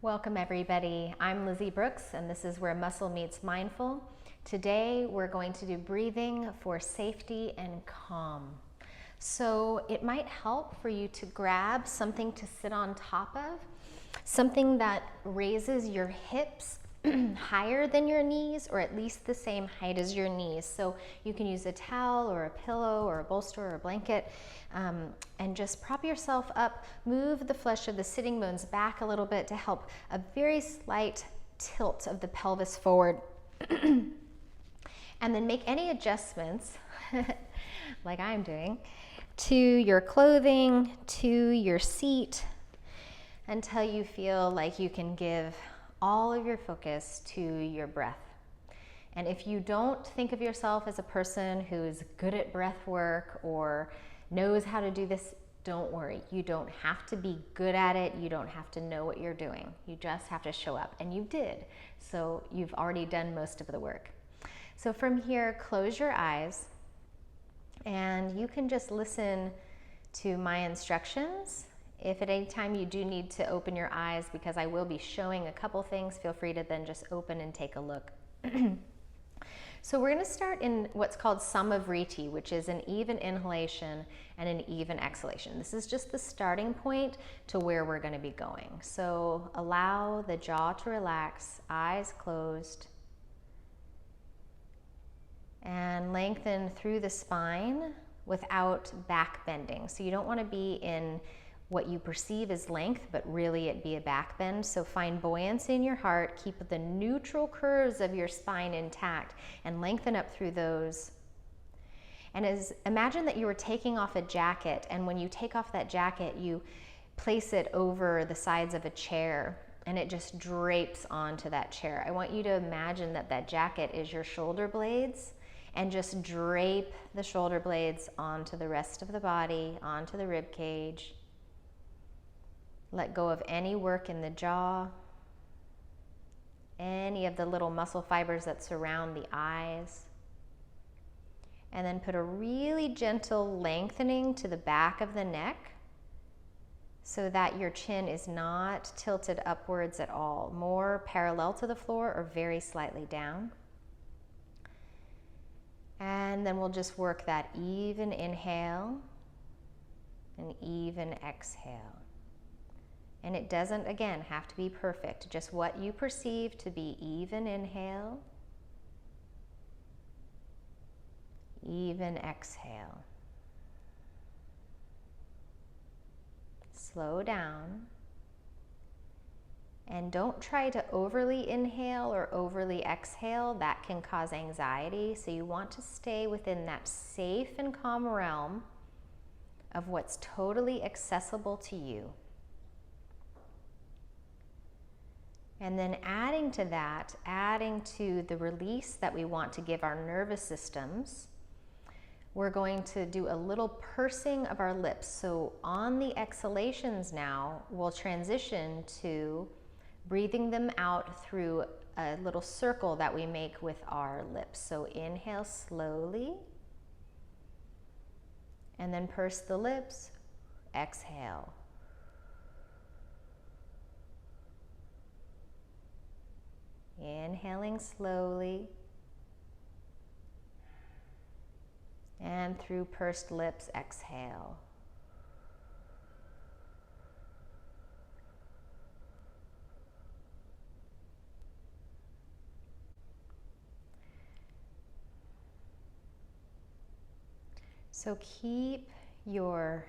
Welcome everybody. I'm Lizzie Brooks and this is Where Muscle Meets Mindful. Today we're going to do breathing for safety and calm. So it might help for you to grab something to sit on top of, something that raises your hips higher than your knees, or at least the same height as your knees. So you can use a towel or a pillow or a bolster or a blanket, and just prop yourself up. Move the flesh of the sitting bones back a little bit to help a very slight tilt of the pelvis forward. And then make any adjustments, like I'm doing, to your clothing, to your seat, until you feel like you can give all of your focus to your breath. And if you don't think of yourself as a person who's good at breath work or knows how to do this, don't worry. You don't have to be good at it. You don't have to know what you're doing. You just have to show up. And you did. So you've already done most of the work. So from here, close your eyes and you can just listen to my instructions. If at any time you do need to open your eyes, because I will be showing a couple things, feel free to then just open and take a look. So we're going to start in what's called Samavriti, which is an even inhalation and an even exhalation. This is just the starting point to where we're going to be going. So allow the jaw to relax, eyes closed, and lengthen through the spine without back bending. So you don't want to be in what you perceive as length, but really it be a back bend. So find buoyancy in your heart, keep the neutral curves of your spine intact, and lengthen up through those. And imagine that you were taking off a jacket, and when you take off that jacket, you place it over the sides of a chair, and it just drapes onto that chair. I want you to imagine that that jacket is your shoulder blades, and just drape the shoulder blades onto the rest of the body, onto the rib cage. Let go of any work in the jaw, any of the little muscle fibers that surround the eyes. And then put a really gentle lengthening to the back of the neck so that your chin is not tilted upwards at all, more parallel to the floor or very slightly down. And then we'll just work that even inhale and even exhale. And it doesn't, again, have to be perfect. Just what you perceive to be even inhale, even exhale. Slow down. And don't try to overly inhale or overly exhale. That can cause anxiety. So you want to stay within that safe and calm realm of what's totally accessible to you. And then adding to that, adding to the release that we want to give our nervous systems, we're going to do a little pursing of our lips. So on the exhalations now, we'll transition to breathing them out through a little circle that we make with our lips. So inhale slowly, and then purse the lips, exhale. Inhaling slowly, and through pursed lips, exhale. So keep your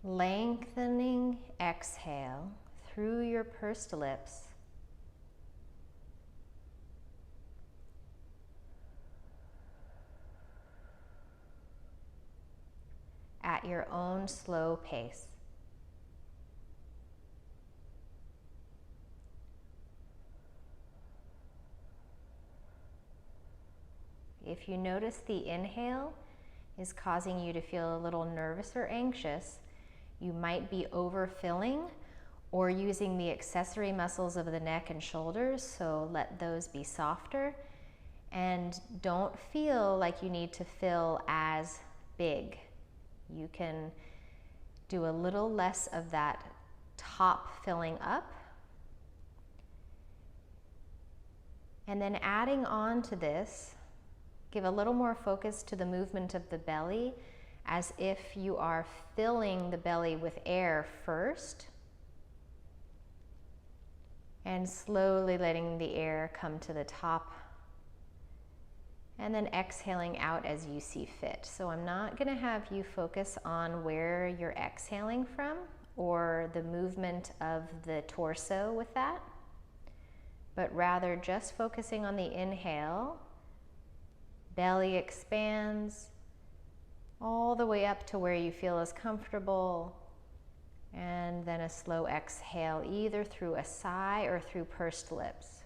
lengthening exhale through your pursed lips. At your own slow pace. If you notice the inhale is causing you to feel a little nervous or anxious, you might be overfilling or using the accessory muscles of the neck and shoulders, so let those be softer. And don't feel like you need to fill as big. You can do a little less of that top filling up And then adding on to this, give a little more focus to the movement of the belly, as if you are filling the belly with air first, and slowly letting the air come to the top, and then exhaling out as you see fit. So I'm not going to have you focus on where you're exhaling from or the movement of the torso with that, but rather just focusing on the inhale. Belly expands all the way up to where you feel is comfortable, and then a slow exhale, either through a sigh or through pursed lips.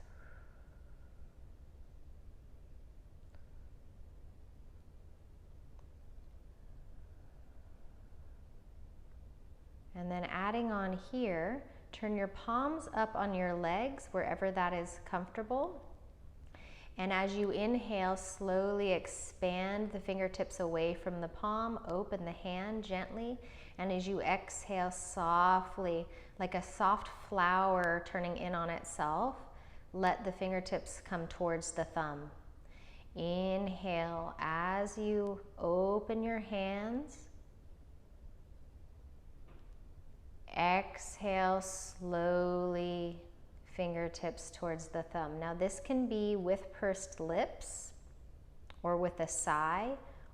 And then adding on here, turn your palms up on your legs wherever that is comfortable. And as you inhale, slowly expand the fingertips away from the palm, open the hand gently. And as you exhale softly, like a soft flower turning in on itself, let the fingertips come towards the thumb. Inhale as you open your hands. Exhale slowly, fingertips towards the thumb. Now this can be with pursed lips or with a sigh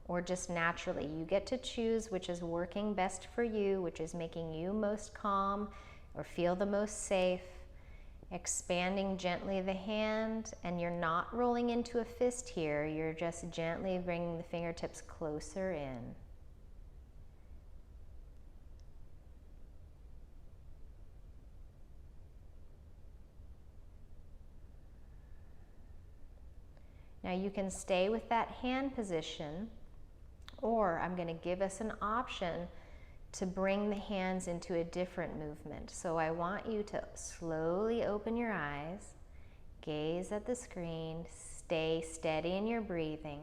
or just naturally. You get to choose which is working best for you, which is making you most calm or feel the most safe. Expanding gently the hand, and you're not rolling into a fist here. You're just gently bringing the fingertips closer in. Now you can stay with that hand position, or I'm going to give us an option to bring the hands into a different movement. So I want you to slowly open your eyes, gaze at the screen, stay steady in your breathing.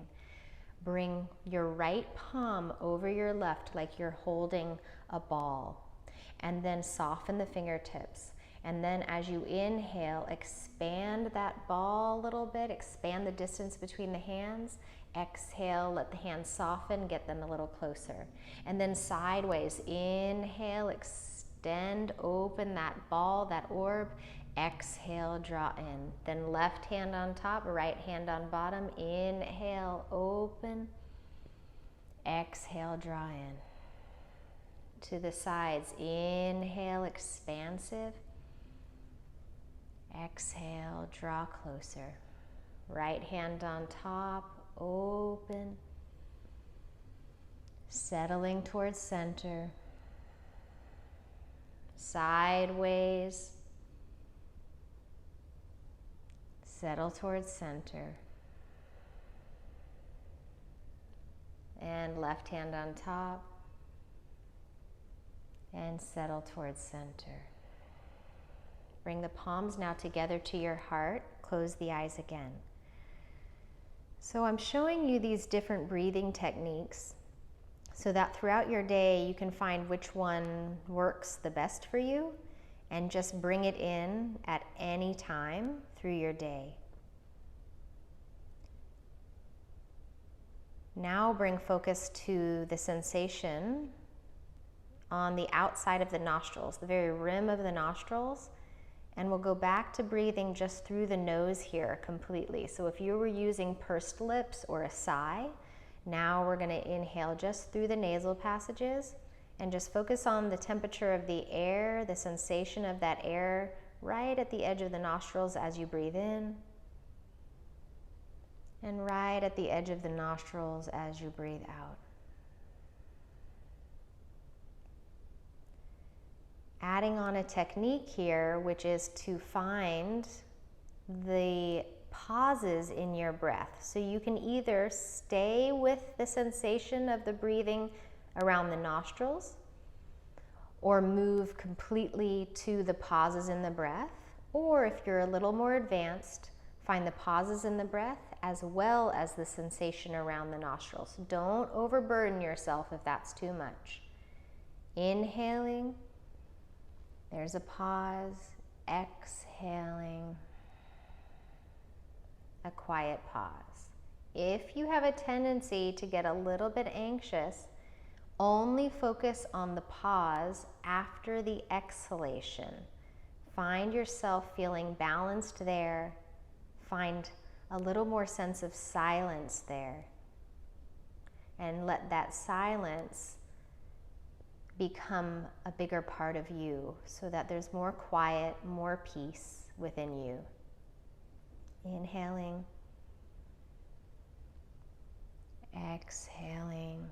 Bring your right palm over your left like you're holding a ball, and then soften the fingertips. And then as you inhale, expand that ball a little bit, expand the distance between the hands. Exhale, let the hands soften, get them a little closer. And then sideways, inhale, extend, open that ball, that orb. Exhale, draw in. Then left hand on top, right hand on bottom. Inhale, open. Exhale, draw in. To the sides, inhale, expansive. Exhale, draw closer. Right hand on top, open. Settling towards center. Sideways. Settle towards center. And left hand on top. And settle towards center. Bring the palms now together to your heart. Close the eyes again. So I'm showing you these different breathing techniques so that throughout your day you can find which one works the best for you and just bring it in at any time through your day. Now bring focus to the sensation on the outside of the nostrils, the very rim of the nostrils. And we'll go back to breathing just through the nose here completely. So if you were using pursed lips or a sigh, now we're going to inhale just through the nasal passages and just focus on the temperature of the air, the sensation of that air right at the edge of the nostrils as you breathe in, and right at the edge of the nostrils as you breathe out. Adding on a technique here, which is to find the pauses in your breath. So you can either stay with the sensation of the breathing around the nostrils, or move completely to the pauses in the breath. Or if you're a little more advanced, find the pauses in the breath as well as the sensation around the nostrils. Don't overburden yourself if that's too much. Inhaling. There's a pause, exhaling, a quiet pause. If you have a tendency to get a little bit anxious, only focus on the pause after the exhalation. Find yourself feeling balanced there. Find a little more sense of silence there. And let that silence become a bigger part of you so that there's more quiet, more peace within you. Inhaling. Exhaling.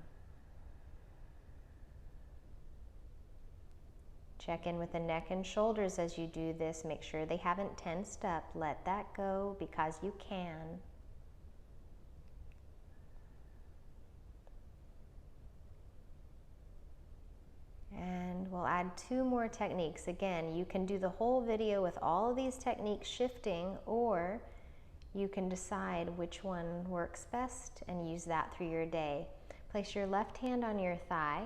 Check in with the neck and shoulders as you do this. Make sure they haven't tensed up. Let that go because you can. And we'll add 2 more techniques. Again, you can do the whole video with all of these techniques shifting, or you can decide which one works best and use that through your day. Place your left hand on your thigh.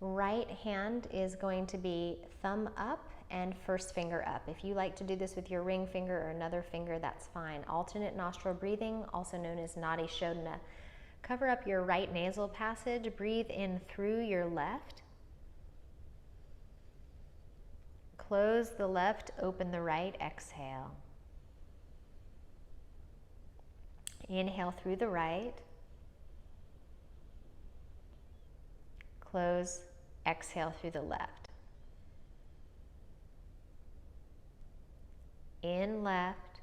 Right hand is going to be thumb up and first finger up. If you like to do this with your ring finger or another finger, that's fine. Alternate nostril breathing, also known as Nadi Shodhana. Cover up your right nasal passage. Breathe in through your left. Close the left, open the right, exhale. Inhale through the right. Close, exhale through the left. In left.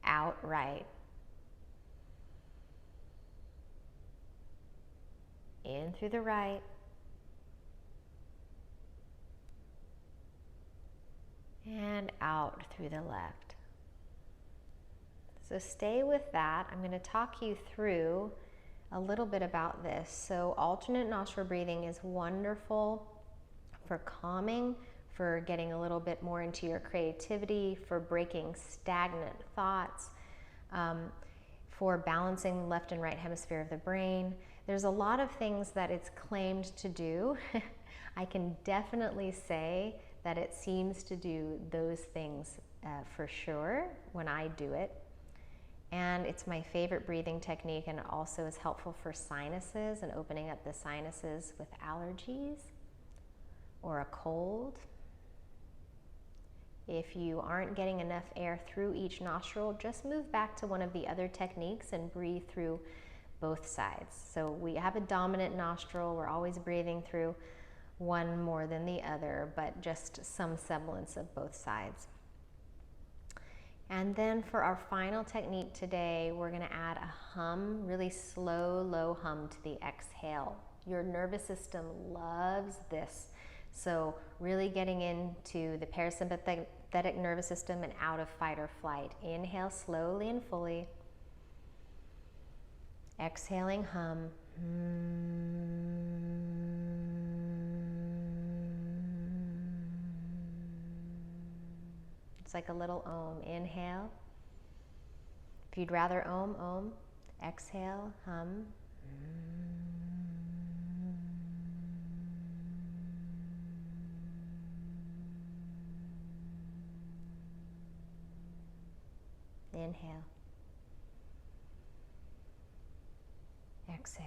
Out right. In through the right. And out through the left. So stay with that. I'm going to talk you through a little bit about this. So alternate nostril breathing is wonderful for calming, for getting a little bit more into your creativity, for breaking stagnant thoughts, for balancing the left and right hemisphere of the brain. There's a lot of things that it's claimed to do. I can definitely say that it seems to do those things for sure when I do it. And it's my favorite breathing technique, and it also is helpful for sinuses and opening up the sinuses with allergies or a cold. If you aren't getting enough air through each nostril, just move back to one of the other techniques and breathe through both sides. So we have a dominant nostril. We're always breathing through one more than the other, but just some semblance of both sides. And then for our final technique today, we're going to add a hum, really slow, low hum to the exhale. Your nervous system loves this. So really getting into the parasympathetic nervous system and out of fight or flight. Inhale slowly and fully. Exhaling, hum. It's like a little om. Inhale. If you'd rather om, om. Exhale, hum. Inhale. Exhale.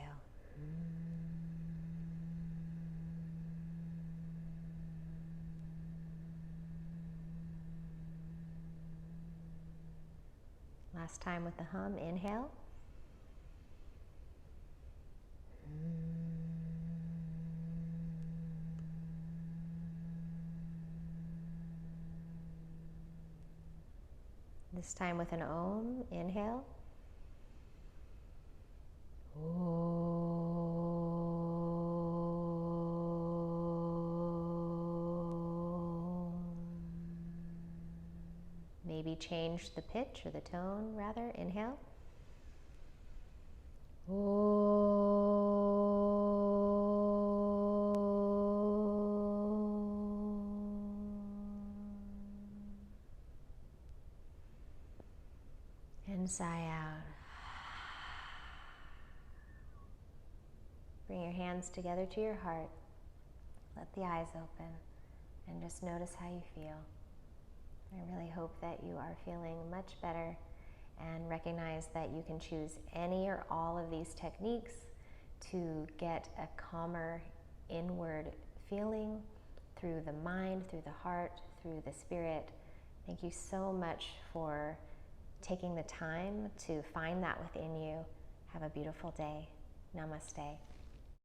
Last time with the hum. Inhale. This time with an om. Inhale. Maybe change the pitch or the tone, rather. Inhale. And sigh out. Bring your hands together to your heart. Let the eyes open and just notice how you feel. I really hope that you are feeling much better and recognize that you can choose any or all of these techniques to get a calmer inward feeling through the mind, through the heart, through the spirit. Thank you so much for taking the time to find that within you. Have a beautiful day. Namaste.